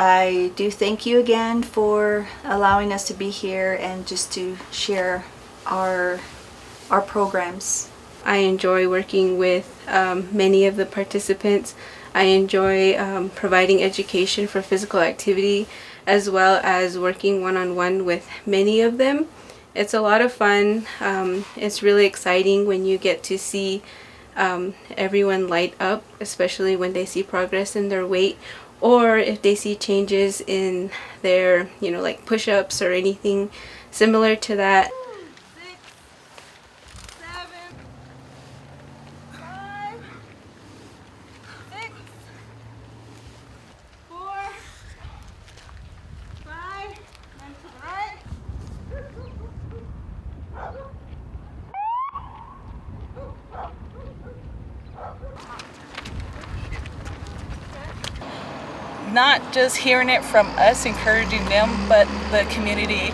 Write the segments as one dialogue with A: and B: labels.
A: I do thank you again for allowing us to be here and just to share our programs.
B: I enjoy working with many of the participants. I enjoy providing education for physical activity as well as working one-on-one with many of them. It's a lot of fun. It's really exciting when you get to see everyone light up, especially when they see progress in their weight or if they see changes in their, like push-ups or anything similar to that.
C: 6, 7, 5, 6, 4, 5, and to the right. Not just hearing it from us, encouraging them, but the community,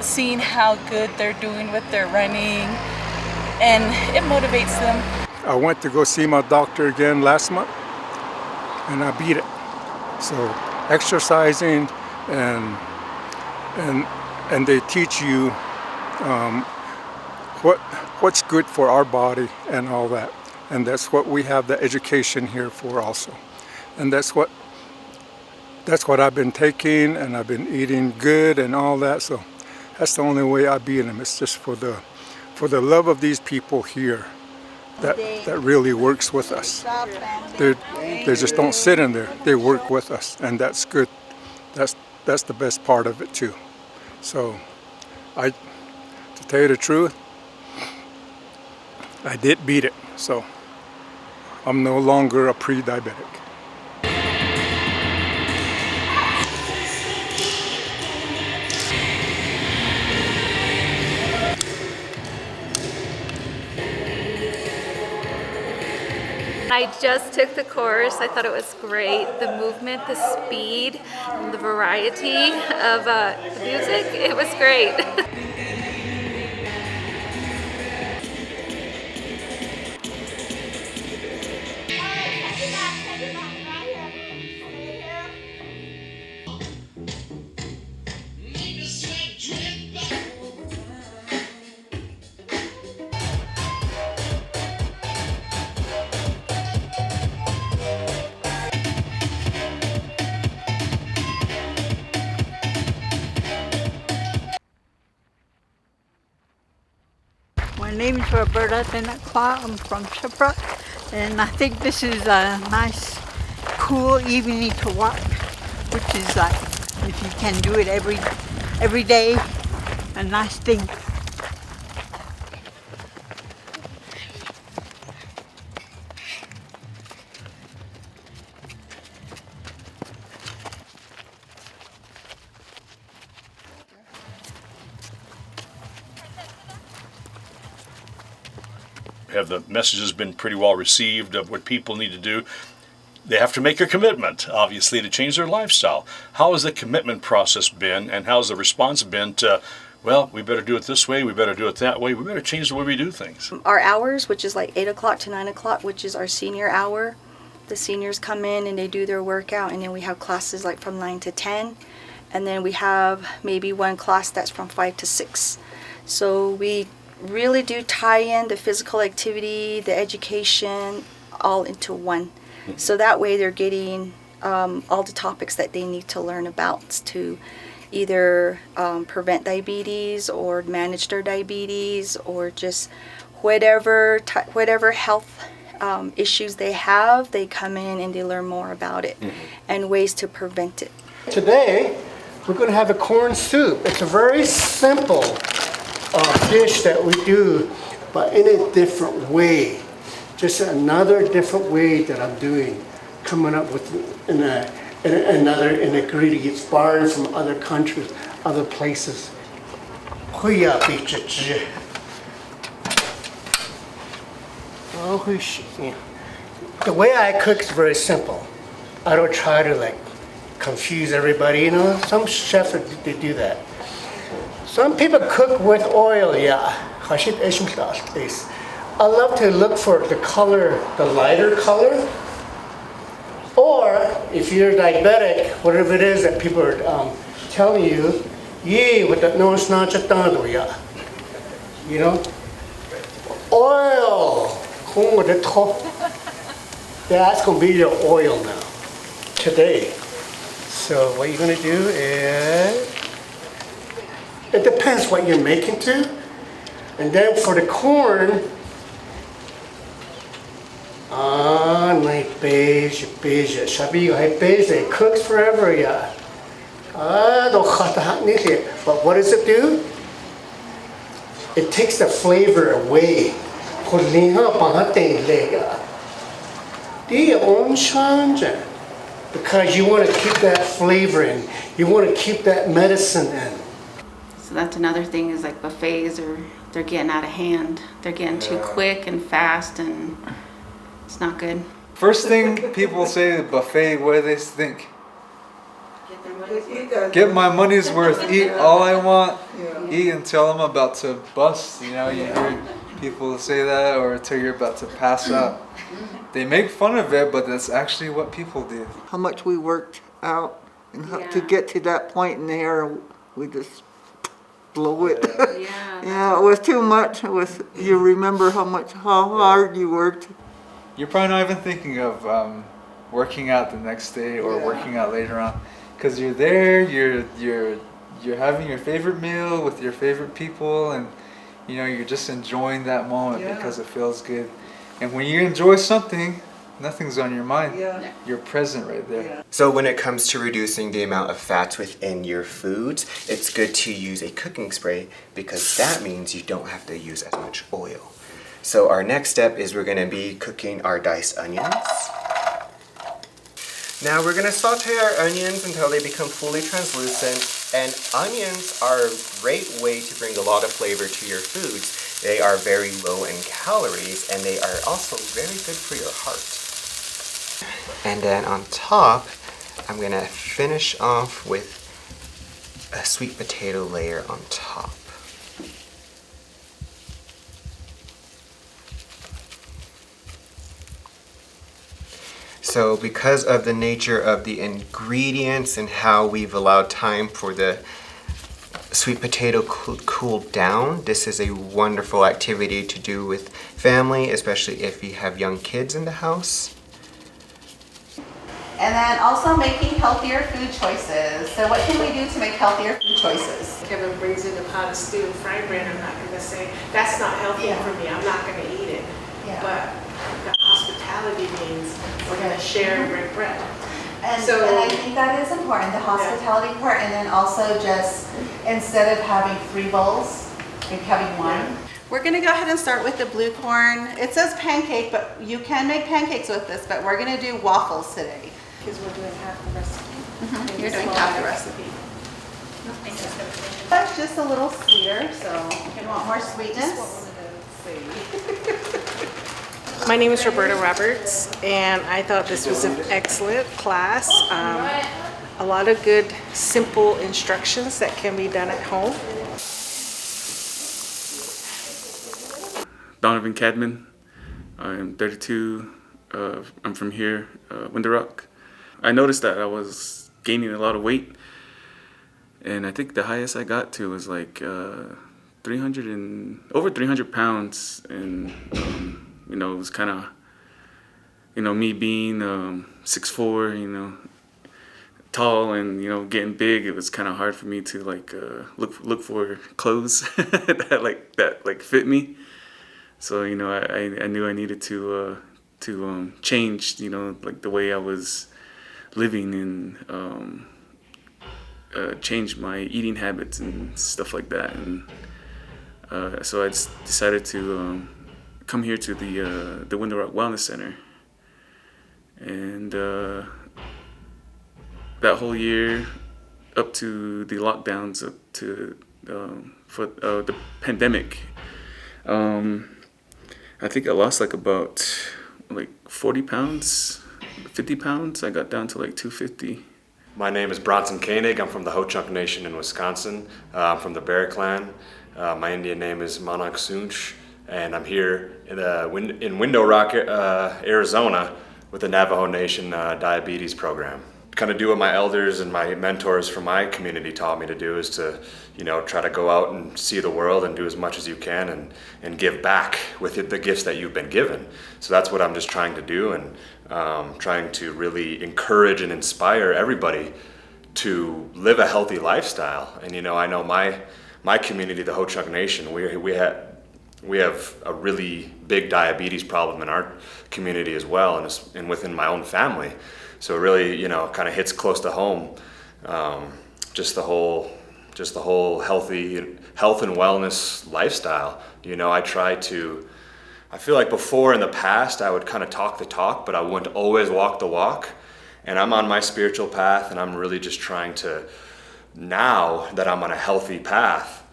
C: seeing how good they're doing with their running, and it motivates them.
D: I went to go see my doctor again last month, and I beat it. So exercising and they teach you what's good for our body and all that, and that's what we have the education here for also, and that's what I've been taking, and I've been eating good and all that. So that's the only way I beat them. It's just for the love of these people here that really works with us. They just don't sit in there. They work with us, and that's good. That's the best part of it too. So to tell you the truth, I did beat it. So I'm no longer a pre-diabetic.
E: I just took the course. I thought it was great. The movement, the speed, and the variety of the music, it was great.
F: My name is Roberta Denakwa. I'm from Chipra, and I think this is a nice, cool evening to walk, which is like, if you can do it every day, a nice thing.
G: Have the messages been pretty well received of what people need to do? They have to make a commitment, obviously, to change their lifestyle. How has the commitment process been, and how's the response been to, well, we better do it this way, we better do it that way, we better change the way we do things?
A: Our hours, which is like 8 o'clock to 9 o'clock, which is our senior hour. The seniors come in and they do their workout, and then we have classes like from 9 to 10. And then we have maybe one class that's from 5 to 6. So we really do tie in the physical activity, the education, all into one. So that way they're getting all the topics that they need to learn about to either prevent diabetes or manage their diabetes, or just whatever health issues they have, they come in and they learn more about it and ways to prevent it.
H: Today we're going to have a corn soup. It's a very simple dish that we do, but in a different way. Just another different way that I'm doing, coming up with another ingredients borrowed from other countries, other places. The way I cook is very simple. I don't try to confuse everybody. Some chefs they do that. Some people cook with oil, yeah. I love to look for the color, the lighter color, or if you're diabetic, whatever it is that people are telling you, no, it's not just you know, oil. That's going to be your oil now, today. So what you're going to do is, it depends what you're making to. And then for the corn, nice beige. It cooks forever, yeah. But what does it do? It takes the flavor away. Because you want to keep that flavor in. You want to keep that medicine in.
I: So that's another thing is like buffets they're getting out of hand. They're getting too quick and fast, and it's not good.
J: First thing people say buffet, what do they think? Get my money's worth, eat all I want, eat until I'm about to bust. You know, you hear people say that, or until you're about to pass out. They make fun of it, but that's actually what people do.
K: How much we worked out and how to get to that point in there, we just blow it. Yeah, it was too much. You remember how hard you worked.
J: You're probably not even thinking of working out the next day or working out later on, because you're there, you're having your favorite meal with your favorite people, and you know, you're just enjoying that moment because it feels good. And when you enjoy something, nothing's on your mind. You're present right there.
L: So when it comes to reducing the amount of fats within your foods, it's good to use a cooking spray, because that means you don't have to use as much oil. So our next step is we're going to be cooking our diced onions. Now we're going to saute our onions until they become fully translucent, and onions are a great way to bring a lot of flavor to your foods. They are very low in calories, and they are also very good for your heart. And then on top, I'm going to finish off with a sweet potato layer on top. So because of the nature of the ingredients and how we've allowed time for the sweet potato cool down, this is a wonderful activity to do with family, especially if you have young kids in the house.
M: And then also making healthier food choices. So what can we do to make healthier food choices?
N: Kevin brings in a pot of stewed fried bread. I'm not going to say, that's not healthy for me, I'm not going to eat it. But the hospitality means we're going to share and break bread.
M: And I think that is important, the hospitality part, and then also just, instead of having 3 bowls, maybe having 1. We're going to go ahead and start with the blue corn. It says pancake, but you can make pancakes with this, but we're going to do waffles today.
N: Because we're doing half the recipe.
M: You're doing half the recipe. That's just a little sweeter, so if you want more sweetness.
N: My name is Roberta Roberts, and I thought this was an excellent class. A lot of good, simple instructions that can be done at home.
O: Donovan Cadman. I'm 32. I'm from here, Window Rock. I noticed that I was gaining a lot of weight, and I think the highest I got to was like over 300 pounds, and you know, it was kind of, you know, me being 6'4", tall and, getting big, it was kind of hard for me to like look for clothes that fit me. So, I knew I needed to change, like the way I was living, and change my eating habits and stuff like that. And so I just decided to come here to the Window Rock Wellness Center, and that whole year, up to the lockdowns, up to for the pandemic, I think I lost about 40 pounds, 50 pounds. I got down to 250.
P: My name is Bronson Koenig. I'm from the Ho-Chunk Nation in Wisconsin. I'm from the Bear Clan. My Indian name is Manak Sunch, and I'm here in Window Rock, Arizona, the Navajo Nation diabetes program. Kind of do what my elders and my mentors from my community taught me to do, is to, you know, try to go out and see the world and do as much as you can and give back with the gifts that you've been given. So that's what I'm just trying to do, and trying to really encourage and inspire everybody to live a healthy lifestyle. And you know, I know my community, the Ho-Chunk Nation, we have a really big diabetes problem in our community as well, and within my own family. So it really, you know, kind of hits close to home. Just the whole health and wellness lifestyle. You know, I feel like before in the past I would kind of talk the talk, but I wouldn't always walk the walk. And I'm on my spiritual path, and I'm really just trying to, now that I'm on a healthy path,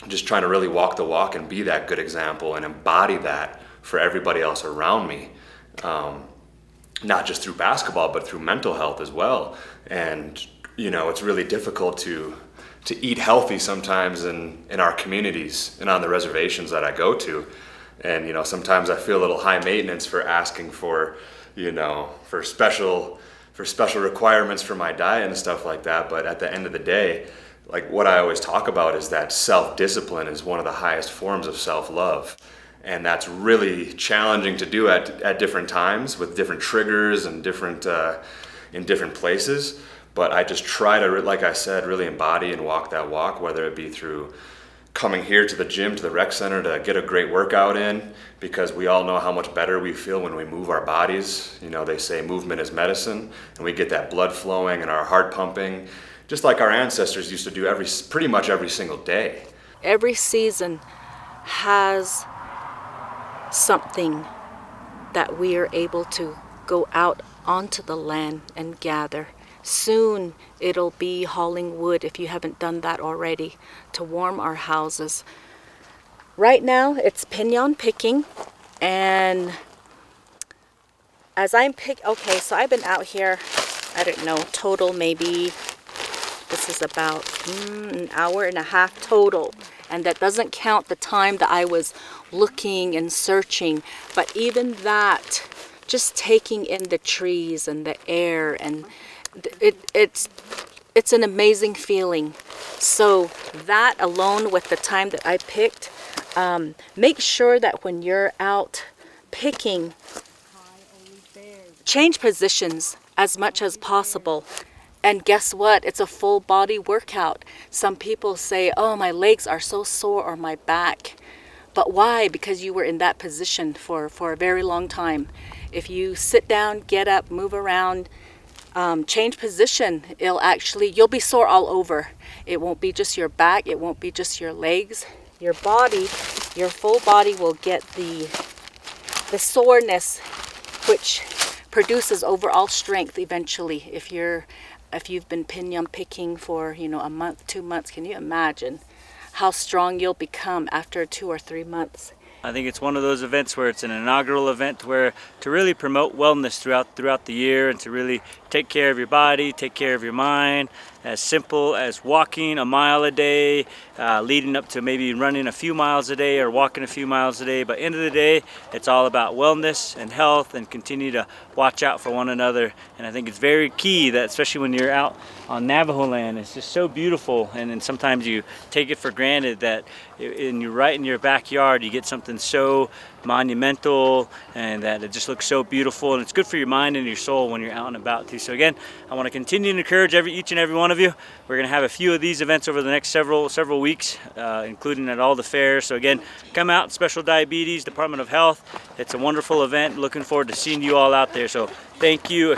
P: just trying to really walk the walk and be that good example and embody that for everybody else around me. Not just through basketball, but through mental health as well. And you know, it's really difficult to eat healthy sometimes in our communities and on the reservations that I go to. And you know, sometimes I feel a little high maintenance for asking for, you know, for special requirements for my diet and stuff like that. But at the end of the day, like what I always talk about is that self-discipline is one of the highest forms of self-love. And that's really challenging to do at different times with different triggers and in different places. But I just try to, like I said, really embody and walk that walk, whether it be through coming here to the gym, to the rec center to get a great workout in, because we all know how much better we feel when we move our bodies. You know, they say movement is medicine, and we get that blood flowing and our heart pumping, just like our ancestors used to do pretty much every single day.
Q: Every season has something that we are able to go out onto the land and gather. Soon it'll be hauling wood, if you haven't done that already, to warm our houses. Right now it's piñon picking, and as I'm okay, so I've been out here, I don't know, total maybe, this is about an hour and a half total. And that doesn't count the time that I was looking and searching. But even that, just taking in the trees and the air, and it's an amazing feeling. So that alone with the time that I picked, make sure that when you're out picking, change positions as much as possible. And guess what? It's a full body workout. Some people say, oh, my legs are so sore, or my back. But why? Because you were in that position for a very long time. If you sit down, get up, move around, change position, you'll be sore all over. It won't be just your back. It won't be just your legs. Your body, your full body will get the soreness, which produces overall strength eventually. If you've been piñon picking for, you know, a month, 2 months, can you imagine how strong you'll become after 2 or 3 months?
R: I think it's one of those events where it's an inaugural event where to really promote wellness throughout the year, and to really take care of your body, take care of your mind, as simple as walking a mile a day, leading up to maybe running a few miles a day or walking a few miles a day. But end of the day, it's all about wellness and health, and continue to watch out for one another. And I think it's very key that, especially when you're out on Navajo land, it's just so beautiful, and then sometimes you take it for granted that right in your backyard you get something so monumental and that it just looks so beautiful, and it's good for your mind and your soul when you're out and about too. So again, I want to continue to encourage each and every one of you. We're going to have a few of these events over the next several weeks, including at all the fairs. So again, come out, Special Diabetes, Department of Health. It's a wonderful event. Looking forward to seeing you all out there. So thank you.